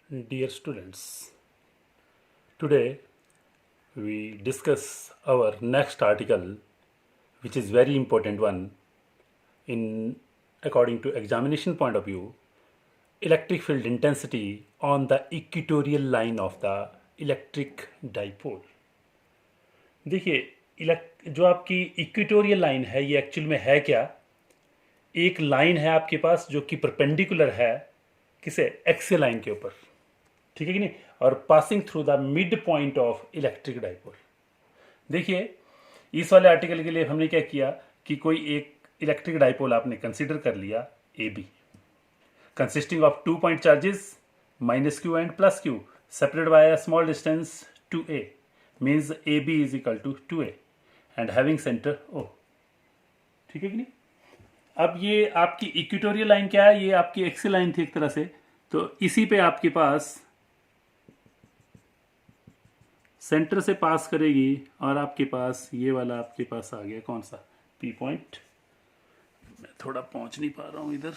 Dear students, today we discuss our next article, which is very important one in according to examination point of view, electric field intensity on the equatorial line of the electric dipole. देखिए जो आपकी equatorial line है ये actual में है क्या। एक line है आपके पास जो कि परपेंडिकुलर है किसे, एक्सियल लाइन के ऊपर, ठीक है कि नहीं, और passing through the mid point of electric dipole. देखिए इस वाले आर्टिकल के लिए हमने क्या किया कि कोई एक इलेक्ट्रिक डाइपोल आपने कंसीडर कर लिया A B, consisting of 2 point charges minus Q and plus Q separated by a small distance two A, means A B is equal to A and having centre O, ठीक है कि नहीं। अब ये आपकी इक्वेटोरियल लाइन क्या है, ये आपकी एक्सियल लाइन थी एक तरह से, तो इसी पे आपके पास सेंटर से पास करेगी और आपके पास ये वाला आपके पास आ गया कौन सा, पी पॉइंट। मैं थोड़ा पहुंच नहीं पा रहा हूं इधर,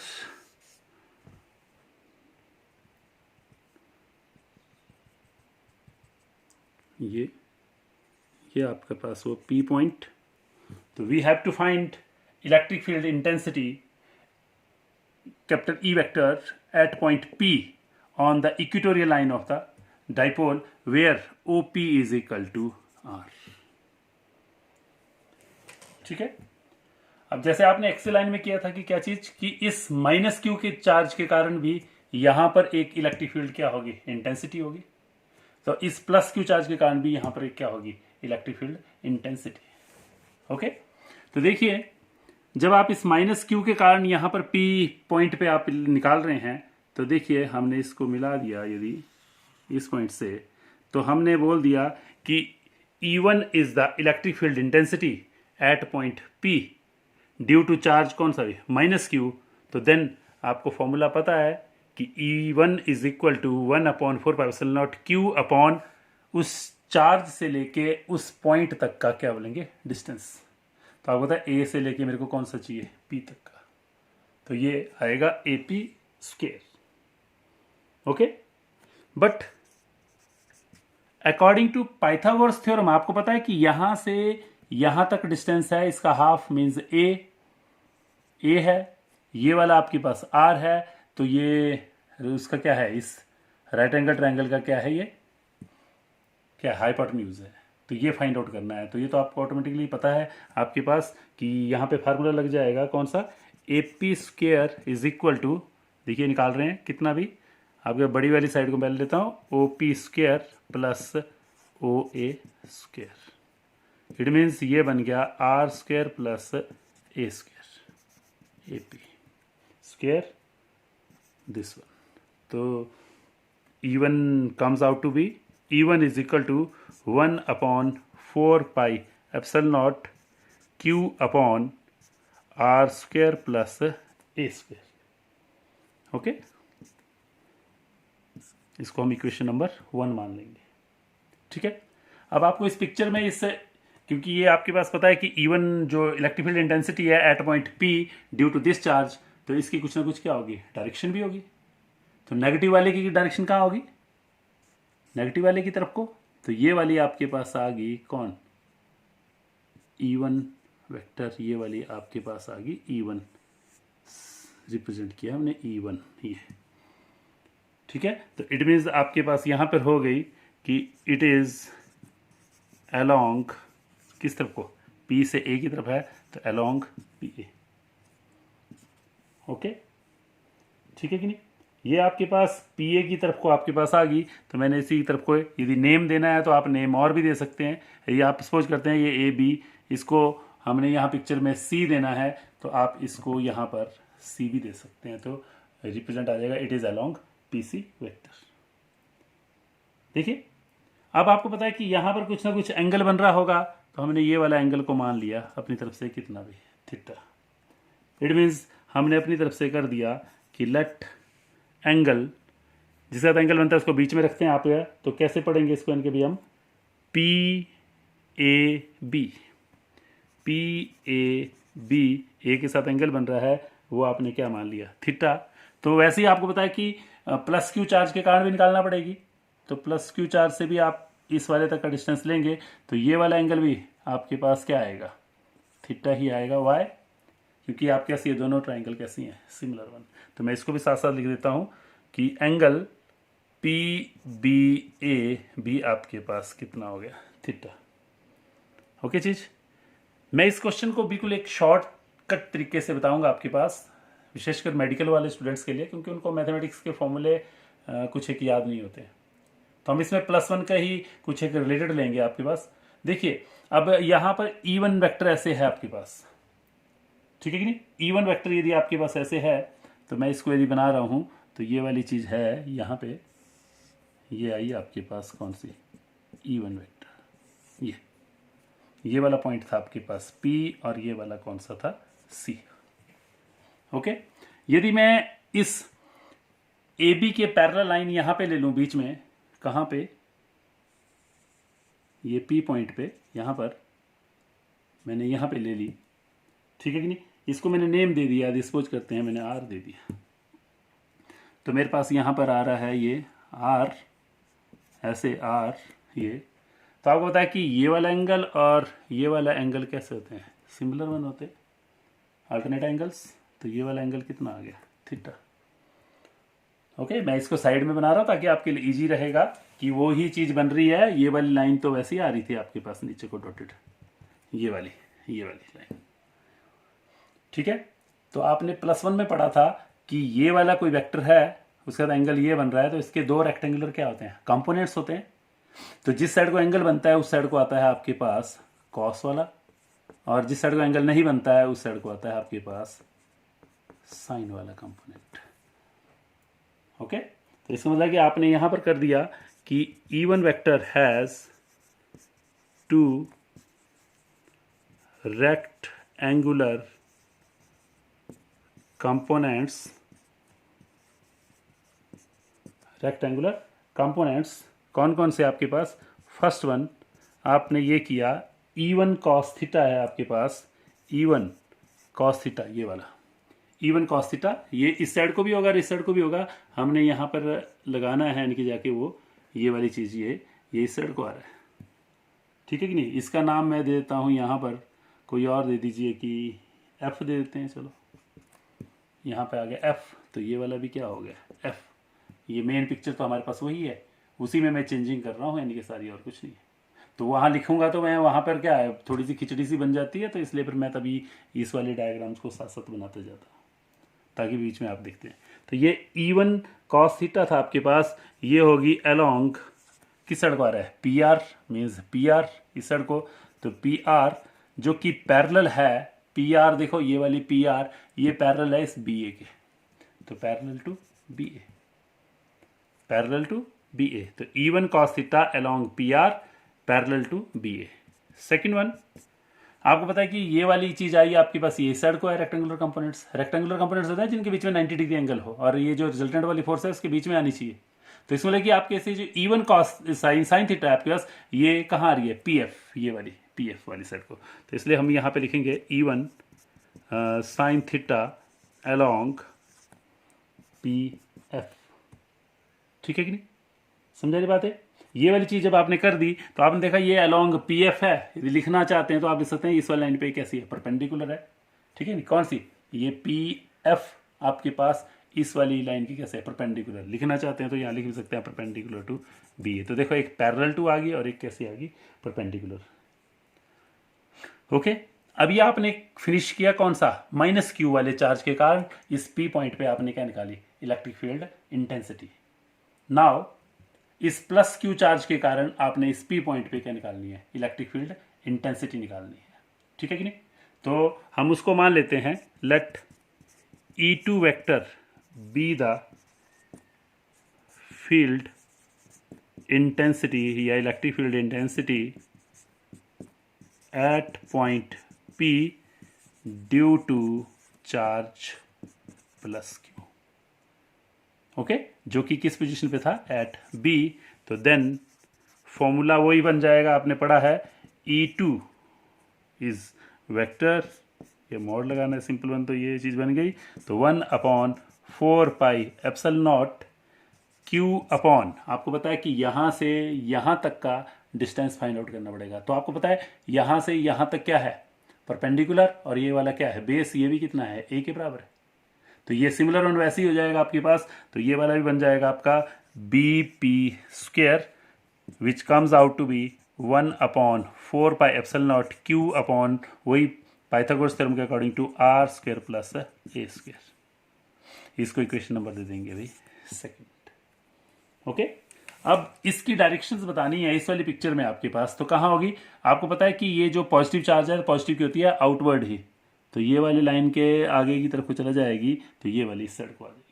ये आपके पास वो पी पॉइंट। तो we have to find electric field intensity capital E vector at point P on the equatorial line of the dipole where O P is equal to R, ठीक है। अब जैसे आपने एक्सियल लाइन में किया था कि क्या चीज कि इस माइनस क्यू के चार्ज के कारण भी यहां पर एक इलेक्ट्रिक फील्ड क्या होगी, इंटेंसिटी होगी। तो इस प्लस क्यू चार्ज के कारण भी यहां पर एक क्या होगी, इलेक्ट्रिक फील्ड इंटेंसिटी। ओके, तो देखिए जब आप इस माइनस क्यू के कारण यहां पर पी पॉइंट पे आप निकाल रहे हैं, तो देखिए हमने इसको मिला दिया यदि इस पॉइंट से, तो हमने बोल दिया कि E1 is the electric field intensity at point P due to charge कौन सा भी माइनस क्यू। तो देन आपको फॉर्मूला पता है कि E1 is equal to 1/4πε0 Q upon उस चार्ज से लेके उस पॉइंट तक का क्या बोलेंगे, डिस्टेंस। तो आपको पता है ए से लेके मेरे को कौन सा चाहिए, P तक का, तो ये आएगा AP square. Okay, but according to Pythagoras theorem आपको पता है कि यहां से यहां तक डिस्टेंस है, इसका हाफ मीन्स ए है, ये वाला आपके पास आर है, तो ये उसका क्या है, इस राइट एंगल ट्रायंगल का क्या है, ये क्या हाइपोटेन्यूज है। तो ये फाइंड आउट करना है, तो ये तो आपको ऑटोमेटिकली पता है आपके पास कि यहाँ पे फार्मूला लग जाएगा कौन सा, A P square is equal to, देखिए निकाल रहे हैं कितना भी, आपके बड़ी वाली साइड को पहले लेता हूँ, O P square plus O A square, it means ये बन गया R square plus A square, A P square this one. तो E1 comes out to be, E1 is equal to 1/4πε0 Q upon R square plus A square। Okay, इसको हम equation number 1 मान लेंगे, ठीक है। अब आपको इस पिक्चर में इससे, क्योंकि ये आपके पास पता है कि E1 जो इलेक्ट्रिक फील्ड इंटेंसिटी है at point P due to this charge, तो इसकी कुछ ना कुछ क्या होगी, डायरेक्शन भी होगी। तो नेगेटिव वाले की डायरेक्शन कहाँ होगी, नेगेटिव वाले की तरफ को, तो ये वाली आपके पास आ गई कौन, E1 वेक्टर, ये वाली आपके पास आ गई E1, रिप्रेजेंट किया हमने E1 ये, ठीक है। तो इट मीन्स आपके पास यहां पर हो गई कि इट इज अलोंग किस तरफ को, P से A की तरफ है, तो अलोंग PA। ओके, ठीक है कि नहीं। ये आपके पास PA की तरफ को आपके पास आ गई, तो मैंने इसी की तरफ को यदि नेम देना है तो आप नेम और भी दे सकते हैं। यदि आप सपोज करते हैं ये AB, इसको हमने यहाँ पिक्चर में C देना है, तो आप इसको यहाँ पर C भी दे सकते हैं, तो रिप्रेजेंट आ जाएगा it is along PC vector. देखिए अब आपको पता है कि यहाँ पर कुछ ना कुछ एंगल बन रहा होगा, तो हमने ये वाला एंगल को मान लिया अपनी तरफ से कितना भी, थीटा। इट मीन्स हमने अपनी तरफ से कर दिया कि लेट एंगल, जिसका एंगल बनता है उसको बीच में रखते हैं आप, तो कैसे पढ़ेंगे इसको, इनके भी हम पी ए बी ए के साथ एंगल बन रहा है, वो आपने क्या मान लिया, थीटा। तो वैसे ही आपको पता है कि प्लस क्यू चार्ज के कारण भी निकालना पड़ेगी। तो प्लस क्यू चार्ज से भी आप इस वाले तक का डिस्टेंस लेंगे तो ये वाला एंगल भी आपके पास क्या आएगा, थीटा ही आएगा। वाई, क्योंकि आपके पास ये दोनों ट्राइंगल कैसी हैं, सिमिलर वन। तो मैं इसको भी साथ साथ लिख देता हूँ कि एंगल पी बी ए भी आपके पास कितना हो गया, थीटा। ओके चीज, मैं इस क्वेश्चन को बिल्कुल एक शॉर्ट कट तरीके से बताऊंगा आपके पास, विशेषकर मेडिकल वाले स्टूडेंट्स के लिए, क्योंकि उनको मैथमेटिक्स के फॉर्मूले कुछ एक याद नहीं होते। तो हम इसमें +1 का ही कुछ एक रिलेटेड लेंगे आपके पास। देखिए अब यहाँ पर E1 वेक्टर ऐसे है आपके पास, ठीक है कि नहीं। E1 वेक्टर यदि आपके पास ऐसे है तो मैं इसको यदि बना रहा हूँ तो ये वाली चीज़ है यहाँ पे, ये आई आपके पास कौन सी, E1 वेक्टर, ये वाला पॉइंट था आपके पास P और ये वाला कौन सा था, C। ओके, यदि मैं इस AB के पैरेलल लाइन यहाँ पे ले लूँ बीच में, कहाँ पे, ये P पॉइंट पे, यहाँ पर मैंने यहाँ पे ले ली, ठीक है कि नहीं। इसको मैंने नेम दे दिया, डिस्पोज करते हैं, मैंने R दे दिया। तो मेरे पास यहाँ पर आ रहा है ये R, ऐसे R ये। तो आपको पता है कि ये वाला एंगल और ये वाला एंगल कैसे होते हैं, सिमिलर वन होते हैं, अल्टरनेट एंगल्स। तो ये वाला एंगल कितना आ गया, थीटा। ओके, मैं इसको साइड में बना रहा हूँ ताकि आपके लिए इजी रहेगा कि वो ही चीज़ बन रही है। ये वाली लाइन तो वैसे ही आ रही थी आपके पास नीचे को डॉटेड, ये वाली लाइन, ठीक है। तो आपने +1 में पढ़ा था कि ये वाला कोई वेक्टर है, उसके बाद एंगल ये बन रहा है, तो इसके दो रेक्टेंगुलर क्या होते हैं, कंपोनेंट्स होते हैं। तो जिस साइड को एंगल बनता है उस साइड को आता है आपके पास कॉस वाला, और जिस साइड को एंगल नहीं बनता है उस साइड को आता है आपके पास साइन वाला कंपोनेंट। ओके, तो इसका मतलब कि आपने यहां पर कर दिया कि E1 vector has 2 rectangular components, कौन कौन से आपके पास। फर्स्ट वन आपने ये किया, E1 cos थीटा है आपके पास, E1 cos थीटा, ये वाला E1 cos थीटा, ये इस साइड को भी होगा और इस साइड को भी होगा। हमने यहाँ पर लगाना है यानी कि जाके वो ये वाली चीज़, ये इस साइड को आ रहा है, ठीक है कि नहीं। इसका नाम मैं दे देता हूँ यहाँ पर, कोई और दे दीजिए कि F दे देते हैं, चलो यहाँ पे आ गया F। तो ये वाला भी क्या हो गया, F। ये मेन पिक्चर तो हमारे पास वही है, उसी में मैं चेंजिंग कर रहा हूँ यानी कि सारी, और कुछ नहीं है। तो वहाँ लिखूंगा तो मैं वहाँ पर क्या है, थोड़ी सी खिचड़ी सी बन जाती है, तो इसलिए फिर मैं तभी इस वाले डायग्राम्स को साथ साथ बनाते जाता हूँ ताकि बीच में आप देखते हैं। तो ये E1 cos थीटा था आपके पास, ये होगी अलोंग, किस साइड को आ रहा है, PR, मीन्स PR इस साइड को। तो PR जो कि पैरेलल है, PR देखो ये वाली PR, ये पैरेलल है इस BA के, तो पैरेलल टू BA। तो E1 cos theta along PR parallel to BA। Second one, आपको पता है कि ये वाली चीज आई आपके पास, ये साइड को है रेक्टेंगुलर कंपोनेंट्स होते हैं जिनके बीच में 90 डिग्री एंगल हो, और ये जो रिजल्टेंट वाली फोर्स है उसके बीच में आनी चाहिए। तो इसमें लगे आपके ऐसे जो E1 cos साइन थीटा है आपके पास, ये कहाँ आ रही है, PF, ये वाली PF वाली साइड को। तो इसलिए हम यहाँ पे लिखेंगे E1 sine theta along PF, ठीक है कि नहीं, समझा रही बात है। ये वाली चीज जब आपने कर दी तो आपने देखा ये अलोंग PF है, यदि लिखना चाहते हैं तो आप लिख सकते हैं इस वाली लाइन पे कैसी है, परपेंडिकुलर है, ठीक है नहीं, कौन सी, ये PF आपके पास इस वाली लाइन की कैसे है, परपेंडिकुलर। लिखना चाहते हैं तो यहाँ लिख भी सकते हैं परपेंडिकुलर टू BA। तो देखो एक पैरेलल टू आ गई और एक कैसी आ गई, परपेंडिकुलर। ओके, अभी आपने फिनिश किया कौन सा, -Q वाले चार्ज के कारण इस P पॉइंट पे आपने क्या निकाली, इलेक्ट्रिक फील्ड इंटेंसिटी। नाउ इस +Q चार्ज के कारण आपने इस P पॉइंट पे क्या निकालनी है, इलेक्ट्रिक फील्ड इंटेंसिटी निकालनी है, ठीक है कि नहीं। तो हम उसको मान लेते हैं, let E2 vector be the field intensity या electric field intensity at point P due to charge +Q। Okay, जो कि किस पोजीशन पे था, एट B। तो देन फॉर्मूला वही बन जाएगा, आपने पढ़ा है, E2 इज वेक्टर, ये मोड लगाना है सिंपल वन, तो ये चीज बन गई। तो 1/4 pi epsilon not Q upon, आपको पता है कि यहां से यहां तक का डिस्टेंस फाइंड आउट करना पड़ेगा। तो आपको पता है यहां से यहां तक क्या है, परपेंडिकुलर, और ये वाला क्या है, बेस, ये भी कितना है, ए के बराबर है। तो ये सिमिलर वन वैसे ही हो जाएगा आपके पास। तो ये वाला भी बन जाएगा आपका b p square which comes out to be 1/4πε0 q upon वही पाइथागोरस थ्योरम के according to r square plus A square. इसको इक्वेशन नंबर दे देंगे भाई सेकंड। ओके, अब इसकी डायरेक्शंस बतानी है इस वाली पिक्चर में आपके पास। तो कहाँ होगी, आपको पता है कि ये जो पॉजिटिव चार्ज है, पॉजिटिव की होती है आउटवर्ड ही, तो ये वाली लाइन के आगे की तरफ को चला जाएगी, तो ये वाली इस साइड को आ जाएगी,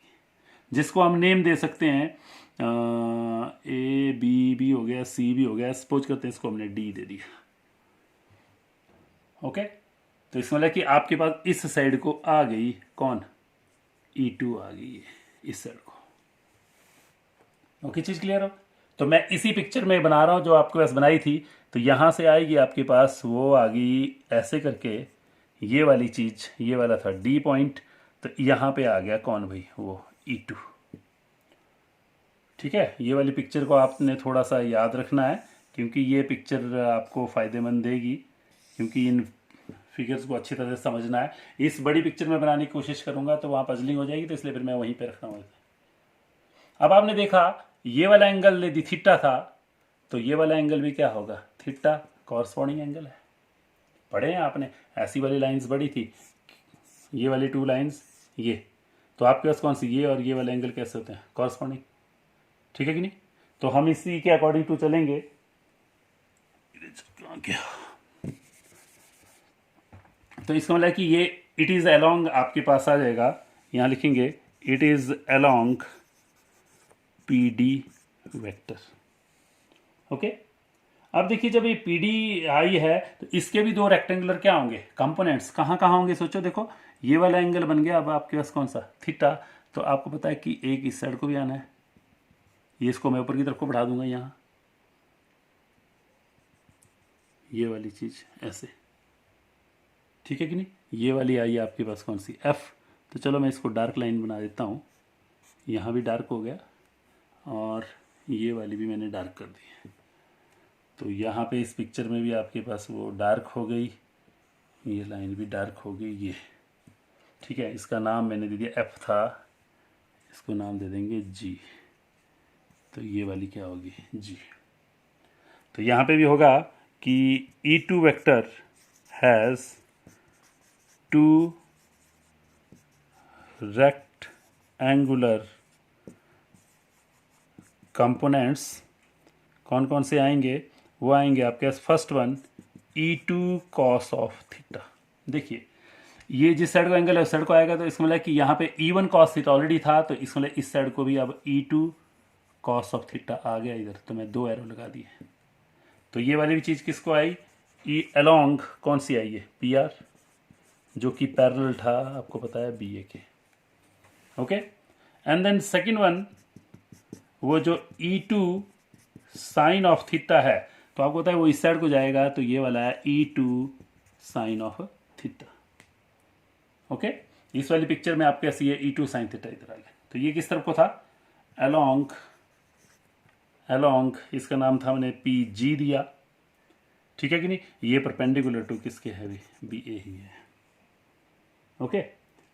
जिसको हम नेम दे सकते हैं ए बी भी हो गया, सी भी हो गया, सपोज करते हैं इसको हमने डी दे दिया। ओके, तो इसमें मतलब कि आपके पास इस साइड को आ गई कौन, E2 आ गई है इस साइड को। ओके, चीज क्लियर हो। तो मैं इसी पिक्चर में बना रहा हूं जो आपके पास बनाई थी। तो यहां से आएगी आपके पास, वो आ गई ऐसे करके, ये वाली चीज, ये वाला था डी पॉइंट, तो यहां पे आ गया कौन भाई, वो E2। ठीक है, ये वाली पिक्चर को आपने थोड़ा सा याद रखना है, क्योंकि ये पिक्चर आपको फायदेमंद देगी, क्योंकि इन फिगर्स को अच्छी तरह से समझना है। इस बड़ी पिक्चर में बनाने की कोशिश करूंगा तो वहां पजलिंग हो जाएगी, तो इसलिए फिर मैं वहीं पे रख रहा हूँ। अब आपने देखा ये वाला एंगल यदि थीटा था, तो ये वाला एंगल भी क्या होगा, थीटा, कॉरस्पॉन्डिंग एंगल है। पढ़े हैं आपने, ऐसी वाली लाइंस बड़ी थी, ये वाली टू लाइंस, ये, तो आपके पास कौन सी, ये और ये वाले एंगल कैसे होते हैं, कॉरस्पॉन्डिंग। ठीक है कि नहीं। तो हम इसी के अकॉर्डिंग टू चलेंगे। तो इसका मतलब कि ये इट इज अलोंग आपके पास आ जाएगा, यहां लिखेंगे it is along P D vector. Okay, अब देखिए जब ये पी डी आई है तो इसके भी दो रेक्टेंगुलर क्या होंगे, कंपोनेंट्स। कहाँ कहाँ होंगे सोचो, देखो ये वाला एंगल बन गया, अब आपके पास कौन सा, थीटा। तो आपको पता है कि एक इस साइड को भी आना है, ये इसको मैं ऊपर की तरफ को बढ़ा दूंगा यहाँ, ये वाली चीज ऐसे। ठीक है कि नहीं। ये वाली आई आपके पास कौन सी, एफ। तो चलो मैं इसको डार्क लाइन बना देता हूँ, यहाँ भी डार्क हो गया और ये वाली भी मैंने डार्क कर दी है। तो यहाँ पे इस पिक्चर में भी आपके पास वो डार्क हो गई, ये लाइन भी डार्क हो गई, ये। ठीक है, इसका नाम मैंने दे दिया, एफ था, इसको नाम दे देंगे जी। तो ये वाली क्या होगी, जी। तो यहाँ पे भी होगा कि E2 vector has two rectangular components. कौन कौन से आएंगे, वो आएंगे आपके पास, first one E2 cos of theta. देखिए ये जिस साइड को एंगल है उस साइड को आएगा, तो इसमें मतलब कि यहाँ पे E1 cos थीटा ऑलरेडी था, तो इसमें इस साइड को भी अब E2 cos ऑफ थीटा आ गया इधर, तो मैं दो एरो लगा दिए। तो ये वाली भी चीज किसको आई, ई अलोंग कौन सी आई है, पी आर, जो कि पैरेलल था आपको पता है बी ए के। Okay, and then second one, वो जो E2 साइन ऑफ थीटा है, तो आपको पता है वो इस साइड को जाएगा, तो ये वाला है E2 sign of theta. Okay, इस वाली पिक्चर में आपके ऐसी है E2 साइन थीटा इधर आ गया। तो ये किस तरफ को था, अलोंग, अलोंग, इसका नाम था मैंने पी जी दिया। ठीक है कि नहीं। ये परपेंडिकुलर टू किसके है, बी ए ही है। ओके,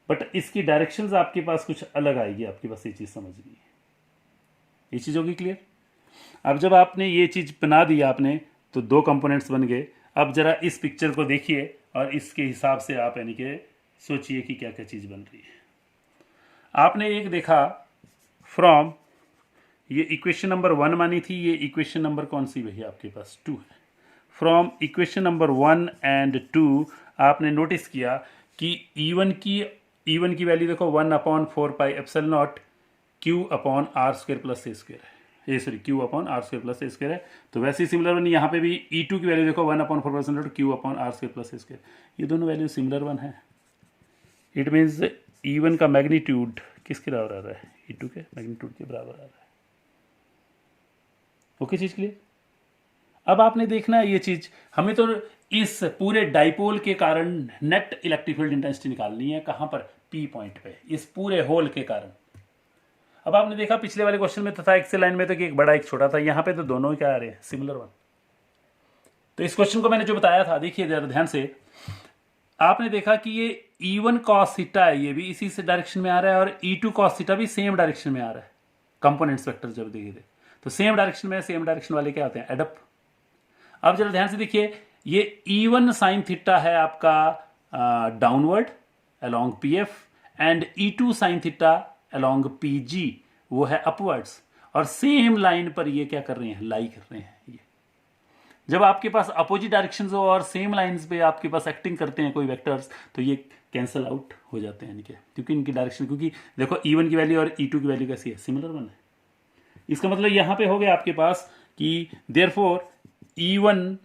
बट इसकी डायरेक्शंस आपके पास कुछ अलग आएगी, आपके पास ये चीज समझनी है, ये चीज होगी क्लियर। अब जब आपने ये चीज बना दी आपने, तो दो कंपोनेंट्स बन गए। अब जरा इस पिक्चर को देखिए और इसके हिसाब से आप यानी कि सोचिए कि क्या क्या चीज बन रही है। आपने एक देखा फ्रॉम, ये इक्वेशन नंबर 1 मानी थी, ये इक्वेशन नंबर कौन सी भैया आपके पास 2 है। फ्रॉम इक्वेशन नंबर 1 एंड 2 आपने नोटिस किया कि E1 की वैल्यू देखो 1/4πε0 Q upon are square plus A square है, sorry Q upon are square plus A square है। तो वैसे ही सिमिलर वन यहाँ पे भी E2 की वैल्यू देखो 1/4πε0 Q upon are square plus A square, ये दोनों वैल्यू सिमिलर वन है। इट मीन्स E1 का मैग्नीट्यूड किसके बराबर आ रहा है, E2 के मैग्नीट्यूड के बराबर आ रहा है। ओके, चीज क्लियर। अब आपने देखना है ये चीज, हमें तो इस पूरे डाइपोल के कारण नेट इलेक्ट्रिक फील्ड इंटेंसिटी निकालनी है, कहां पर, पी पॉइंट पे, इस पूरे होल के कारण। अब आपने देखा पिछले वाले क्वेश्चन में तो था एक्सेल लाइन में तो कि एक बड़ा एक छोटा था, यहाँ पे तो दोनों क्या आ रहे हैं, सिमिलर वन। तो इस क्वेश्चन को मैंने जो बताया था, देखिए जरा ध्यान से, आपने देखा कि ये E1 cos थीटा है, ये भी इसी से डायरेक्शन में आ रहा है, और E2 cos थीटा भी सेम डायरेक्शन में आ रहा है। कंपोनेंट्स वेक्टर जब देखिए थे तो सेम डायरेक्शन में, सेम डायरेक्शन वाले क्या होते हैं, एडअप। अब जरा ध्यान से देखिए, ये E1 sin थीटा है आपका downward along PF, and E2 sin theta along PG वो है अपवर्ड्स, और सेम लाइन पर ये क्या कर रहे हैं, लाई कर रहे हैं। ये जब आपके पास अपोजिट डायरेक्शंस हो और सेम लाइंस पे आपके पास एक्टिंग करते हैं कोई वेक्टर्स, तो ये कैंसल आउट हो जाते हैं इनके, क्योंकि इनकी डायरेक्शन, क्योंकि देखो E1 की वैल्यू और E2 की वैल्यू कैसी है, सिमिलर वन है। इसका मतलब यहां पे हो गया आपके पास कि therefore E1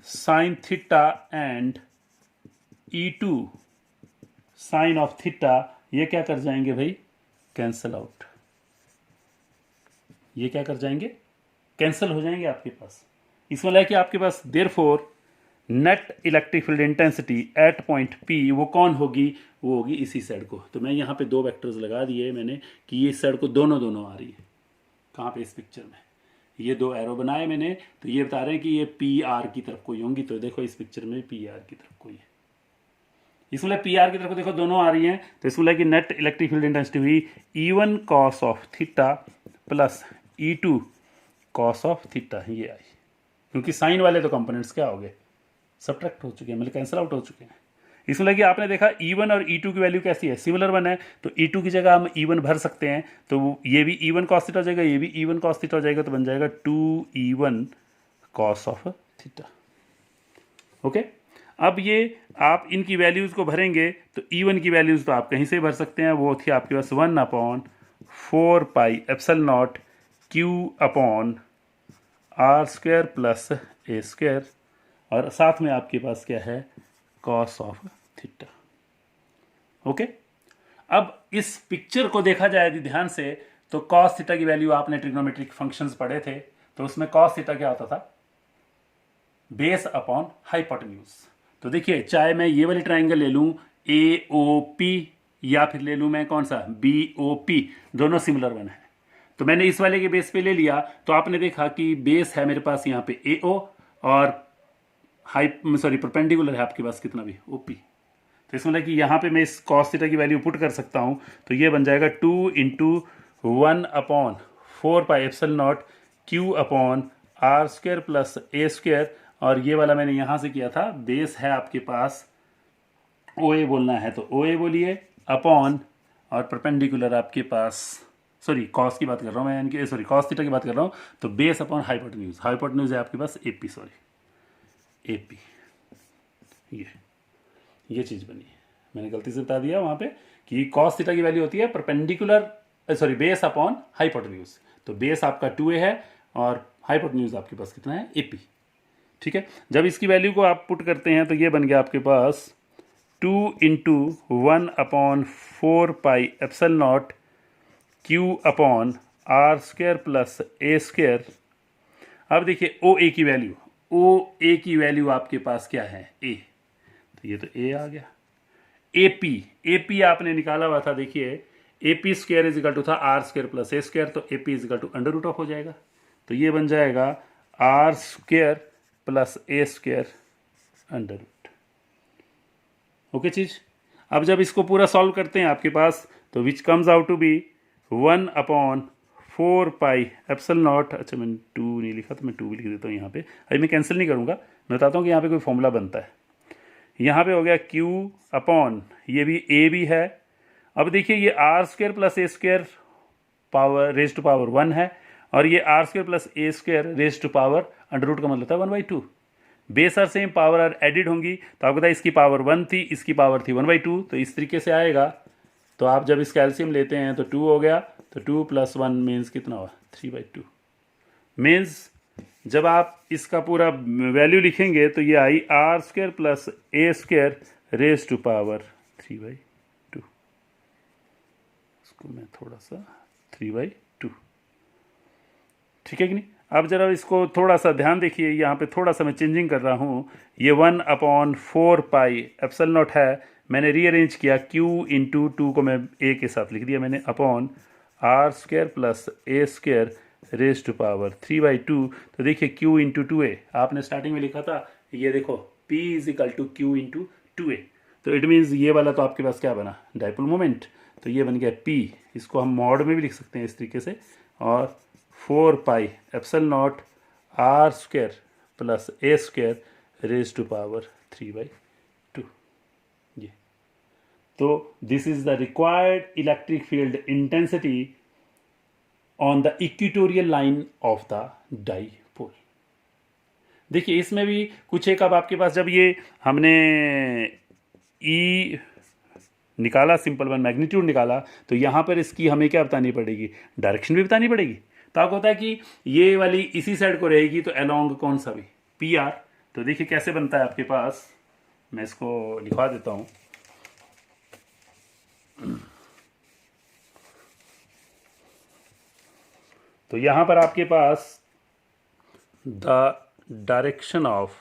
sin theta and E2 sin of theta ये क्या कर जाएंगे भाई, कैंसल आउट। ये क्या कर जाएंगे, कैंसल हो जाएंगे आपके पास। इसमें लाइक कि आपके पास therefore net electric field intensity at point P वो कौन होगी, वो होगी इसी साइड को। तो मैं यहाँ पे दो वेक्टर्स लगा दिए मैंने कि ये साइड को दोनों दोनों आ रही है। कहाँ पे, इस पिक्चर में ये दो एरो बनाए मैंने, तो ये बता रहे हैं कि ये PR की तरफ कोई होंगी। तो देखो इस पिक्चर में PR की तरफ कोई है, इसमें PR की तरफ को देखो दोनों आ रही हैं। तो इसमें लगे नेट इलेक्ट्रिक फील्ड इंटेंसिटी हुई E1 cos of theta plus E2 cos of theta, ये आई। क्योंकि साइन वाले तो कंपोनेंट्स क्या हो गए, सब्ट्रैक्ट हो चुके हैं, मतलब कैंसिल आउट हो चुके हैं। इसमें लगे आपने देखा E1 और E2 की वैल्यू कैसी है, सिमिलर वन है। तो E2 की जगह हम E1 भर सकते हैं, तो ये भी E1 cos थीटा हो जाएगा, ये भी E1 cos थीटा हो जाएगा, तो बन जाएगा 2E1 cos of theta. Okay, अब ये आप इनकी वैल्यूज को भरेंगे तो E1 की वैल्यूज तो आप कहीं से भर सकते हैं, वो थी आपके पास 1/4 pi epsilon not Q upon R square plus A square, और साथ में आपके पास क्या है, कॉस ऑफ थीटा। ओके, अब इस पिक्चर को देखा जाए यदि ध्यान से, तो कॉस थीटा की वैल्यू आपने ट्रिग्नोमेट्रिक फंक्शंस पढ़े थे, तो उसमें कॉस थीटा क्या होता था, बेस अपॉन हाइपोटेन्यूज। तो देखिए चाहे मैं ये वाली ट्राइंगल ले लूं AOP, या फिर ले लूं मैं कौन सा BOP, दोनों सिमिलर वन है। तो मैंने इस वाले के बेस पे ले लिया, तो आपने देखा कि बेस है मेरे पास यहाँ पे AO, और परपेंडिकुलर है आपके पास कितना भी OP। तो इसमें कि यहाँ पे मैं इस कॉस थीटा की वैल्यू पुट कर सकता हूँ, तो ये बन जाएगा 2 × 1/4 pi epsilon not Q upon R square plus A square, और ये वाला मैंने यहाँ से किया था, बेस है आपके पास OA बोलना है तो OA बोलिए, अपॉन और परपेंडिकुलर आपके पास, सॉरी कॉस की बात कर रहा हूँ मैं, यानी सॉरी कॉस थीटा की बात कर रहा हूँ, तो बेस अपॉन हाइपोटेन्यूज। हाइपोटेन्यूज है आपके पास AP, सॉरी AP, ये चीज़ बनी है। मैंने गलती से बता दिया वहाँ पे कि कॉस थीटा की वैल्यू होती है perpendicular, sorry base upon hypotenuse. तो बेस आपका 2A है और हाइपोटेन्यूज आपके पास कितना है, AP। ठीक है, जब इसकी वैल्यू को आप पुट करते हैं तो ये बन गया आपके पास 2 × 1/4 pi epsilon not Q upon R square plus A square. अब देखिए OA की वैल्यू, OA की वैल्यू आपके पास क्या है, A, तो ये तो A आ गया। AP आपने निकाला हुआ था, देखिए AP square is equal to था R square plus A square, तो AP is equal to under root of हो जाएगा, तो ये बन जाएगा R square plus A square under root. Okay चीज, अब जब इसको पूरा सॉल्व करते हैं आपके पास, तो which comes out to be 1/4 pi epsilon naught, अच्छा मैंने 2 नहीं लिखा तो मैं 2 भी लिख देता हूँ यहाँ पे। अभी मैं कैंसिल नहीं करूँगा, मैं बताता हूँ कि यहाँ पे कोई फॉर्मूला बनता है। यहाँ पे हो गया Q अपॉन, ये भी A भी है। अब देखिए ये R square plus A square power raise to power 1 है, और ये R square plus A square raise to power under root का मतलब था 1/2। Base are same, power are added होंगी, तो आपको पता है इसकी पावर 1 थी, इसकी पावर थी 1/2, तो इस तरीके से आएगा। तो आप जब इसका एलसीएम लेते हैं तो 2 हो गया, तो 2 + 1 मीन्स कितना हुआ, 3/2। मीन्स जब आप इसका पूरा वैल्यू लिखेंगे तो ये आई R square plus A square raise to power 3/2। इसको मैं थोड़ा सा 3/2, ठीक है कि नहीं। अब जरा इसको थोड़ा सा ध्यान देखिए, यहाँ पे थोड़ा सा मैं चेंजिंग कर रहा हूँ। ये 1/4 पाई एप्सिलॉन नॉट है, मैंने रीअरेंज किया, Q × 2 को मैं A के साथ लिख दिया मैंने, upon are square plus A square raise to power 3/2। तो देखिए Q इंटू 2a आपने स्टार्टिंग में लिखा था, ये देखो P is equal to Q into 2a। तो इट मीन्स ये वाला तो आपके पास क्या बना, डाइपोल मोमेंट। तो ये बन गया P, इसको हम मॉड में भी लिख सकते हैं इस तरीके से, और 4 pi epsilon naught R square plus A square raise to power 3/2। ये तो this is the required electric field intensity on the equatorial line of the dipole. देखिए इसमें भी कुछ एक, अब आपके पास जब ये हमने ई निकाला, सिंपल वन मैग्नीट्यूड निकाला, तो यहाँ पर इसकी हमें क्या बतानी पड़ेगी, डायरेक्शन भी बतानी पड़ेगी। तो आपको होता है कि ये वाली इसी साइड को रहेगी, तो अलोंग कौन सा भी पी आर। तो देखिए कैसे बनता है आपके पास, मैं इसको लिखवा देता हूँ। तो यहां पर आपके पास the direction of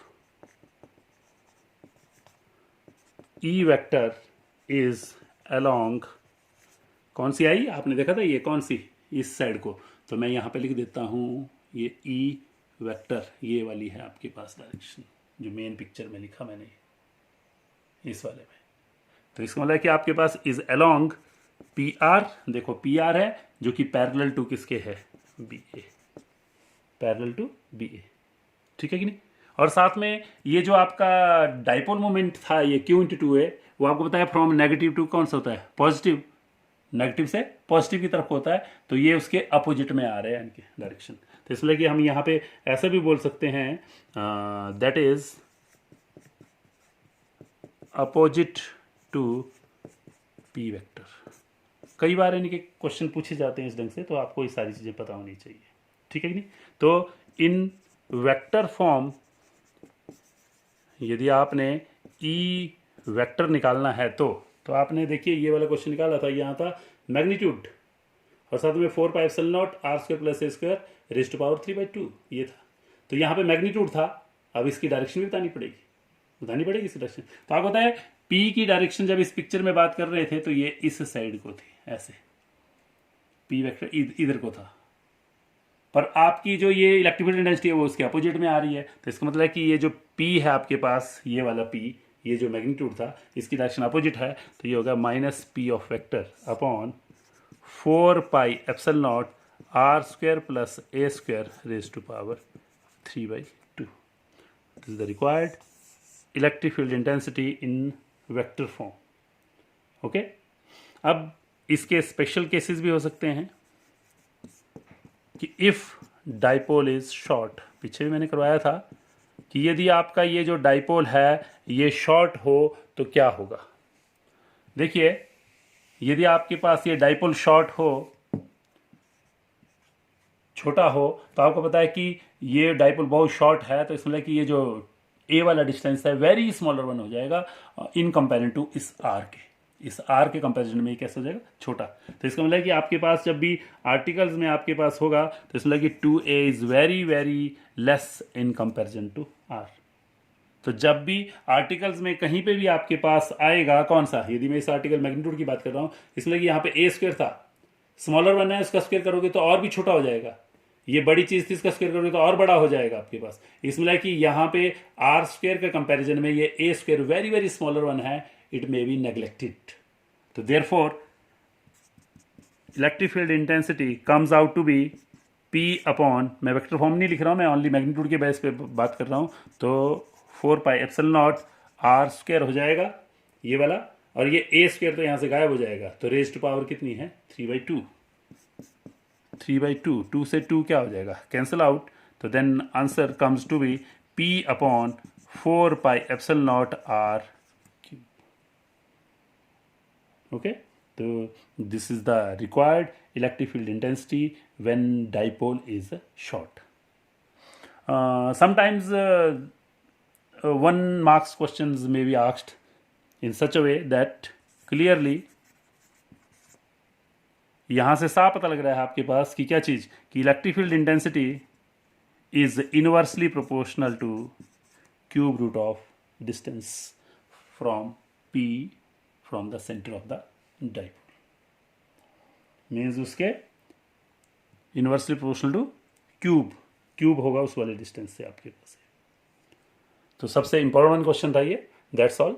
e vector is along, कौन सी आई आपने देखा था, ये कौन सी, इस साइड को। तो मैं यहां पे लिख देता हूं, ये ई वेक्टर ये वाली है आपके पास डायरेक्शन, जो मेन पिक्चर में लिखा मैंने इस वाले में। तो इसका मतलब है कि आपके पास इज अलोंग पी आर, देखो पी आर है जो कि पैरेलल टू किसके है, B a, parallel to b a, ठीक है कि नहीं। और साथ में ये जो आपका डाइपोल मोमेंट था ये Q इंटू 2a, वो आपको बताया फ्रॉम नेगेटिव टू कौन सा होता है, पॉजिटिव, नेगेटिव से पॉजिटिव की तरफ होता है। तो ये उसके अपोजिट में आ रहे हैं इनके डायरेक्शन। तो इसलिए कि हम यहाँ पे ऐसा भी बोल सकते हैं, that is opposite to P vector. कई बार इनके क्वेश्चन पूछे जाते हैं इस ढंग से, तो आपको ये सारी चीज़ें पता होनी चाहिए, ठीक है कि नहीं। तो इन वेक्टर फॉर्म यदि आपने ई वेक्टर निकालना है तो आपने देखिए ये वाला क्वेश्चन निकाला था, यहाँ था मैग्नीट्यूड और साथ में 4 pi epsilon naught R square plus A square raise to power 3/2 ये था। तो यहाँ पे मैग्नीट्यूड था, अब इसकी डायरेक्शन भी बतानी पड़ेगी इसकी डायरेक्शन। तो आपको पता है पी की डायरेक्शन जब इस पिक्चर में बात कर रहे थे तो ये इस साइड को थी, ऐसे पी वेक्टर इधर को था, पर आपकी जो ये इलेक्ट्रिक फील्ड इंटेंसिटी है वो उसके अपोजिट में आ रही है। तो इसका मतलब है कि ये जो P है आपके पास, ये वाला P, ये जो मैग्नीट्यूड था इसकी डायरेक्शन अपोजिट है, तो ये होगा minus P of vector upon 4 pi epsilon naught R square plus A square raise to power 3/2। This is the required electric field intensity in vector form. Okay, अब इसके स्पेशल केसेस भी हो सकते हैं कि इफ डाइपोल इज शॉर्ट, पीछे भी मैंने करवाया था कि यदि आपका ये जो डाइपोल है ये शॉर्ट हो तो क्या होगा। देखिए यदि आपके पास ये डाइपोल शॉर्ट हो, छोटा हो, तो आपको पता है कि ये डाइपोल बहुत शॉर्ट है, तो इसमें कि ये जो ए वाला डिस्टेंस है वेरी स्मॉलर वन हो जाएगा इन कंपेरिजन टू इस आर के, इस आर के कंपेरिजन में ये कैसे हो जाएगा, छोटा। तो इसका मतलब है कि आपके पास जब भी आर्टिकल्स में आपके पास होगा तो इसमें कि 2a is very very less in comparison to R. तो जब भी आर्टिकल्स में कहीं पे भी आपके पास आएगा कौन सा, यदि मैं इस आर्टिकल मैग्नीट्यूड की बात कर रहा हूं, इसमें कि यहाँ पे ए स्क्वायर था, स्मॉलर वन है, उसका स्क्वायर करोगे तो और भी छोटा हो जाएगा। ये बड़ी चीज थी, इसका स्क्वायर करोगे तो और बड़ा हो जाएगा आपके पास। इसमें कि यहाँ पे आर स्क्वायर के कंपैरिजन में ये a square very very smaller one है, इट मे बी नेग्लेक्टेड। तो therefore electric field intensity comes out to be P upon, मैं वेक्टर फॉर्म नहीं लिख रहा हूँ, मैं ओनली मैग्नीट्यूड के बेस पे बात कर रहा हूँ, तो 4 pi epsilon naught R square हो जाएगा ये वाला, और ये ए स्क्वायर तो यहाँ से गायब हो जाएगा, तो रेज टू पावर कितनी है 3/2। 3/2, 2 से 2 क्या हो जाएगा, कैंसिल आउट। तो then answer comes to be P upon 4 pi epsilon naught R cube. Okay, तो this is the required electric field intensity when dipole is short. Sometimes 1 marks questions may be asked in such a way that clearly यहाँ से साफ पता लग रहा है आपके पास कि क्या चीज़, कि electric field intensity is inversely proportional to cube root of distance from P from the center of the dipole. Means उसके इनवर्सली प्रोपोर्शनल टू क्यूब होगा उस वाले डिस्टेंस से आपके पास। तो सबसे इंपॉर्टेंट क्वेश्चन था ये। That's all.